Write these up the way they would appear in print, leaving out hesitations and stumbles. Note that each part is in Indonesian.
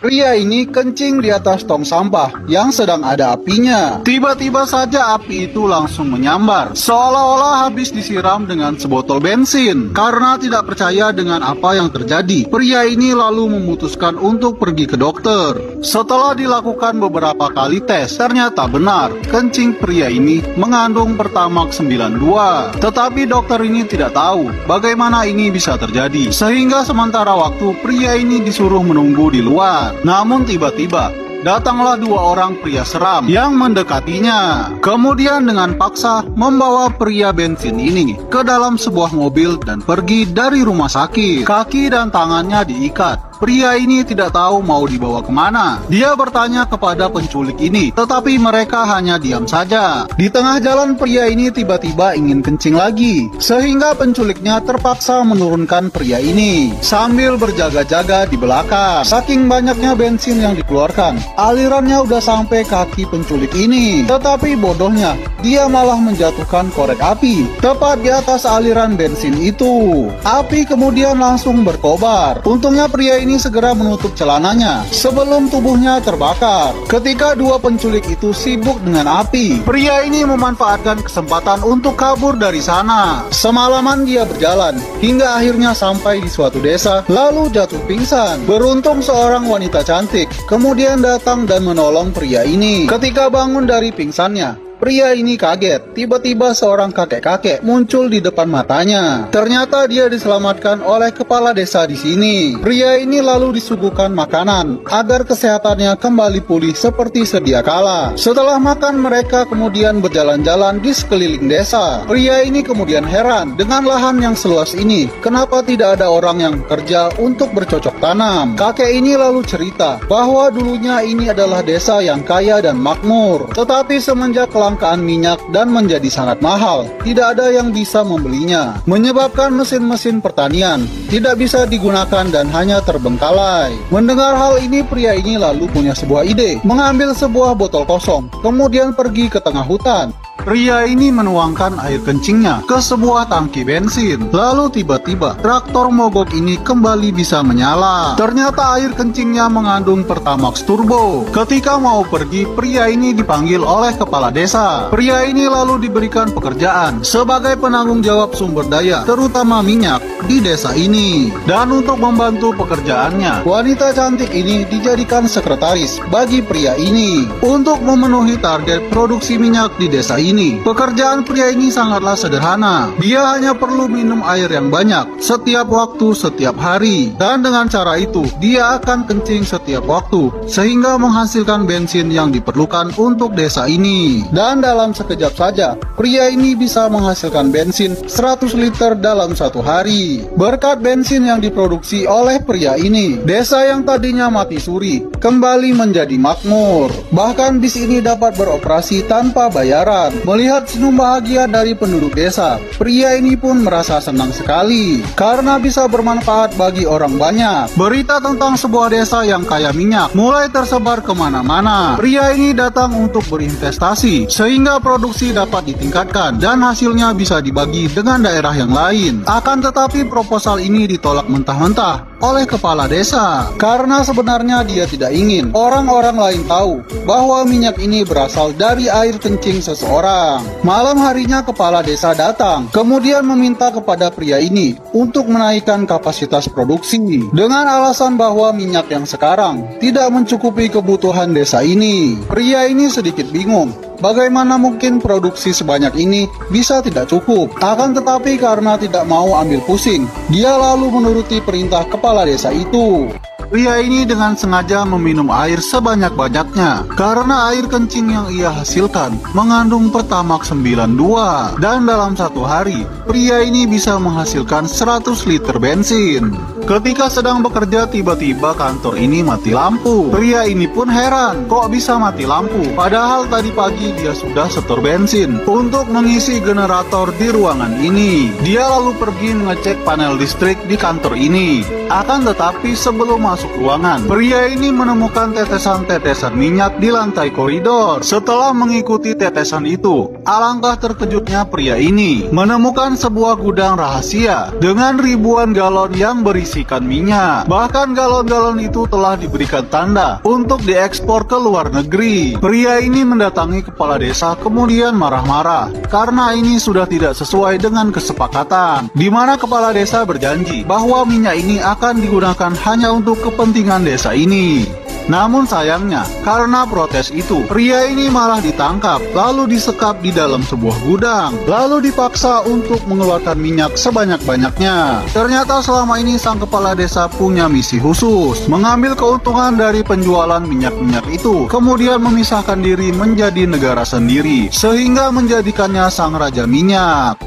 Pria ini kencing di atas tong sampah yang sedang ada apinya. Tiba-tiba saja api itu langsung menyambar, seolah-olah habis disiram dengan sebotol bensin. Karena tidak percaya dengan apa yang terjadi, pria ini lalu memutuskan untuk pergi ke dokter. Setelah dilakukan beberapa kali tes, ternyata benar, kencing pria ini mengandung Pertamax 92. Tetapi dokter ini tidak tahu bagaimana ini bisa terjadi, sehingga sementara waktu pria ini disuruh menunggu di luar. Namun tiba-tiba datanglah dua orang pria seram yang mendekatinya. Kemudian dengan paksa membawa pria bensin ini ke dalam sebuah mobil dan pergi dari rumah sakit. Kaki dan tangannya diikat. Pria ini tidak tahu mau dibawa kemana. Dia bertanya kepada penculik ini, tetapi mereka hanya diam saja. Di tengah jalan pria ini tiba-tiba ingin kencing lagi, sehingga penculiknya terpaksa menurunkan pria ini sambil berjaga-jaga di belakang. Saking banyaknya bensin yang dikeluarkan, alirannya udah sampai kaki penculik ini. Tetapi bodohnya, dia malah menjatuhkan korek api tepat di atas aliran bensin itu. Api kemudian langsung berkobar. Untungnya pria ini segera menutup celananya sebelum tubuhnya terbakar. Ketika dua penculik itu sibuk dengan api, pria ini memanfaatkan kesempatan untuk kabur dari sana. Semalaman dia berjalan hingga akhirnya sampai di suatu desa, lalu jatuh pingsan. Beruntung seorang wanita cantik kemudian datang dan menolong pria ini. Ketika bangun dari pingsannya, pria ini kaget. Tiba-tiba seorang kakek-kakek muncul di depan matanya. Ternyata dia diselamatkan oleh kepala desa di sini. Pria ini lalu disuguhkan makanan agar kesehatannya kembali pulih seperti sedia kala. Setelah makan, mereka kemudian berjalan-jalan di sekeliling desa. Pria ini kemudian heran dengan lahan yang seluas ini. Kenapa tidak ada orang yang bekerja untuk bercocok tanam? Kakek ini lalu cerita bahwa dulunya ini adalah desa yang kaya dan makmur. Tetapi semenjak kelangkaan minyak dan menjadi sangat mahal, tidak ada yang bisa membelinya, menyebabkan mesin-mesin pertanian tidak bisa digunakan dan hanya terbengkalai. Mendengar hal ini, pria ini lalu punya sebuah ide, mengambil sebuah botol kosong, kemudian pergi ke tengah hutan. Pria ini menuangkan air kencingnya ke sebuah tangki bensin. Lalu tiba-tiba traktor mogok ini kembali bisa menyala. Ternyata air kencingnya mengandung Pertamax Turbo. Ketika mau pergi, pria ini dipanggil oleh kepala desa. Pria ini lalu diberikan pekerjaan sebagai penanggung jawab sumber daya, terutama minyak, di desa ini. Dan untuk membantu pekerjaannya, wanita cantik ini dijadikan sekretaris bagi pria ini untuk memenuhi target produksi minyak di desa ini. Pekerjaan pria ini sangatlah sederhana. Dia hanya perlu minum air yang banyak setiap waktu, setiap hari. Dan dengan cara itu, dia akan kencing setiap waktu, sehingga menghasilkan bensin yang diperlukan untuk desa ini. Dan dalam sekejap saja, pria ini bisa menghasilkan bensin 100 liter dalam satu hari. Berkat bensin yang diproduksi oleh pria ini, desa yang tadinya mati suri kembali menjadi makmur. Bahkan bis ini dapat beroperasi tanpa bayaran. Melihat senyum bahagia dari penduduk desa, pria ini pun merasa senang sekali karena bisa bermanfaat bagi orang banyak. Berita tentang sebuah desa yang kaya minyak mulai tersebar kemana-mana. Pria ini datang untuk berinvestasi sehingga produksi dapat ditingkatkan dan hasilnya bisa dibagi dengan daerah yang lain. Akan tetapi proposal ini ditolak mentah-mentah oleh kepala desa karena sebenarnya dia tidak ingin orang-orang lain tahu bahwa minyak ini berasal dari air kencing seseorang. Malam harinya kepala desa datang, kemudian meminta kepada pria ini untuk menaikkan kapasitas produksi dengan alasan bahwa minyak yang sekarang tidak mencukupi kebutuhan desa ini. Pria ini sedikit bingung. Bagaimana mungkin produksi sebanyak ini bisa tidak cukup? Akan tetapi karena tidak mau ambil pusing, dia lalu menuruti perintah kepala desa itu. Pria ini dengan sengaja meminum air sebanyak-banyaknya karena air kencing yang ia hasilkan mengandung Pertamax 92 dan dalam satu hari pria ini bisa menghasilkan 100 liter bensin. Ketika sedang bekerja, tiba-tiba kantor ini mati lampu. Pria ini pun heran, kok bisa mati lampu? Padahal tadi pagi dia sudah setor bensin untuk mengisi generator di ruangan ini. Dia lalu pergi mengecek panel listrik di kantor ini. Akan tetapi sebelum masuk ruangan, pria ini menemukan tetesan-tetesan minyak di lantai koridor. Setelah mengikuti tetesan itu, alangkah terkejutnya pria ini menemukan sebuah gudang rahasia dengan ribuan galon yang berisi berisikan minyak. Bahkan galon-galon itu telah diberikan tanda untuk diekspor ke luar negeri. Pria ini mendatangi kepala desa kemudian marah-marah karena ini sudah tidak sesuai dengan kesepakatan, di mana kepala desa berjanji bahwa minyak ini akan digunakan hanya untuk kepentingan desa ini. Namun sayangnya, karena protes itu, pria ini malah ditangkap, lalu disekap di dalam sebuah gudang, lalu dipaksa untuk mengeluarkan minyak sebanyak-banyaknya. Ternyata selama ini sang kepala desa punya misi khusus, mengambil keuntungan dari penjualan minyak-minyak itu, kemudian memisahkan diri menjadi negara sendiri, sehingga menjadikannya sang raja minyak.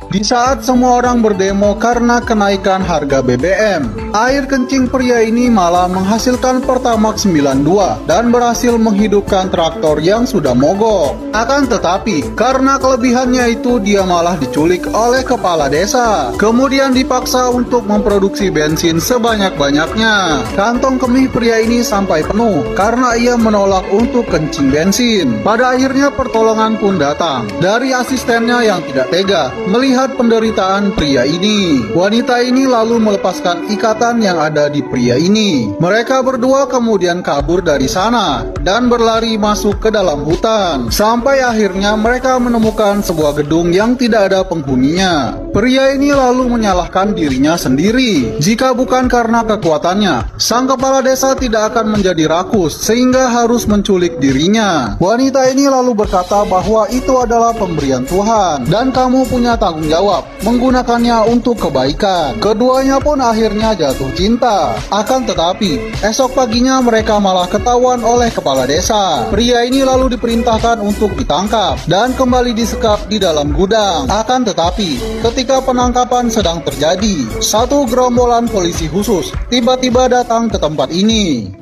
Di saat semua orang berdemo karena kenaikan harga BBM, air kencing pria ini malah menghasilkan Pertamax 92 dan berhasil menghidupkan traktor yang sudah mogok. Akan tetapi, karena kelebihannya itu dia malah diculik oleh kepala desa, kemudian dipaksa untuk memproduksi bensin sebanyak-banyaknya. Kantong kemih pria ini sampai penuh karena ia menolak untuk kencing bensin. Pada akhirnya pertolongan pun datang dari asistennya yang tidak tega melihat penderitaan pria ini. Wanita ini lalu melepaskan ikatan yang ada di pria ini. Mereka berdua kemudian kabur dari sana dan berlari masuk ke dalam hutan. Sampai akhirnya mereka menemukan sebuah gedung yang tidak ada penghuninya. Pria ini lalu menyalahkan dirinya sendiri. Jika bukan karena kekuatannya, sang kepala desa tidak akan menjadi rakus sehingga harus menculik dirinya. Wanita ini lalu berkata bahwa itu adalah pemberian Tuhan dan kamu punya tanggung jawab menggunakannya untuk kebaikan. Keduanya pun akhirnya jatuh cinta. Akan tetapi, esok paginya mereka malah ketahuan oleh kepala desa. Pria ini lalu diperintahkan untuk ditangkap dan kembali disekap di dalam gudang. Akan tetapi, ketika penangkapan sedang terjadi, satu gerombolan polisi khusus tiba-tiba datang ke tempat ini.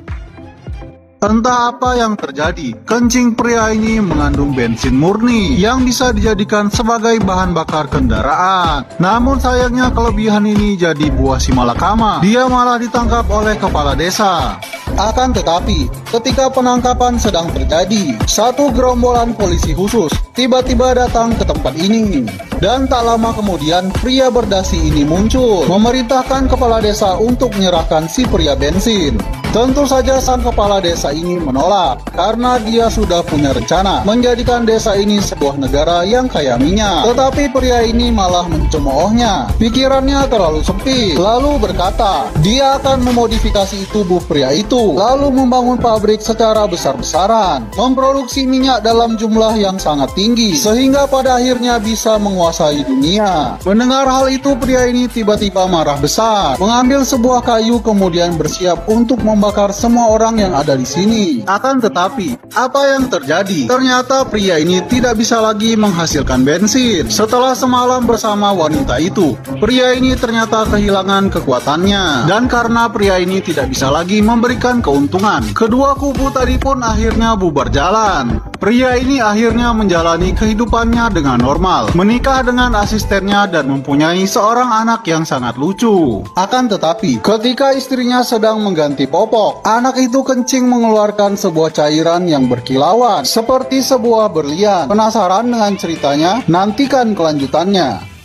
Entah apa yang terjadi, kencing pria ini mengandung bensin murni yang bisa dijadikan sebagai bahan bakar kendaraan. Namun sayangnya kelebihan ini jadi buah si malakama. Dia malah ditangkap oleh kepala desa. Akan tetapi, ketika penangkapan sedang terjadi, satu gerombolan polisi khusus tiba-tiba datang ke tempat ini. Dan tak lama kemudian, pria berdasi ini muncul, memerintahkan kepala desa untuk menyerahkan si pria bensin. Tentu saja sang kepala desa ini menolak, karena dia sudah punya rencana menjadikan desa ini sebuah negara yang kaya minyak. Tetapi pria ini malah mencemoohnya. Pikirannya terlalu sempit, lalu berkata, dia akan memodifikasi tubuh pria itu, lalu membangun pabrik secara besar-besaran, memproduksi minyak dalam jumlah yang sangat tinggi, sehingga pada akhirnya bisa menguasai dunia. Mendengar hal itu, pria ini tiba-tiba marah besar, mengambil sebuah kayu kemudian bersiap untuk membakar semua orang yang ada di sini. Akan tetapi, apa yang terjadi? Ternyata pria ini tidak bisa lagi menghasilkan bensin. Setelah semalam bersama wanita itu, pria ini ternyata kehilangan kekuatannya. Dan karena pria ini tidak bisa lagi memberikan keuntungan, kedua kubu tadi pun akhirnya bubar jalan. Pria ini akhirnya menjalani kehidupannya dengan normal, menikah dengan asistennya dan mempunyai seorang anak yang sangat lucu. Akan tetapi, ketika istrinya sedang mengganti popok, anak itu kencing mengeluarkan sebuah cairan yang berkilauan, seperti sebuah berlian. Penasaran dengan ceritanya? Nantikan kelanjutannya.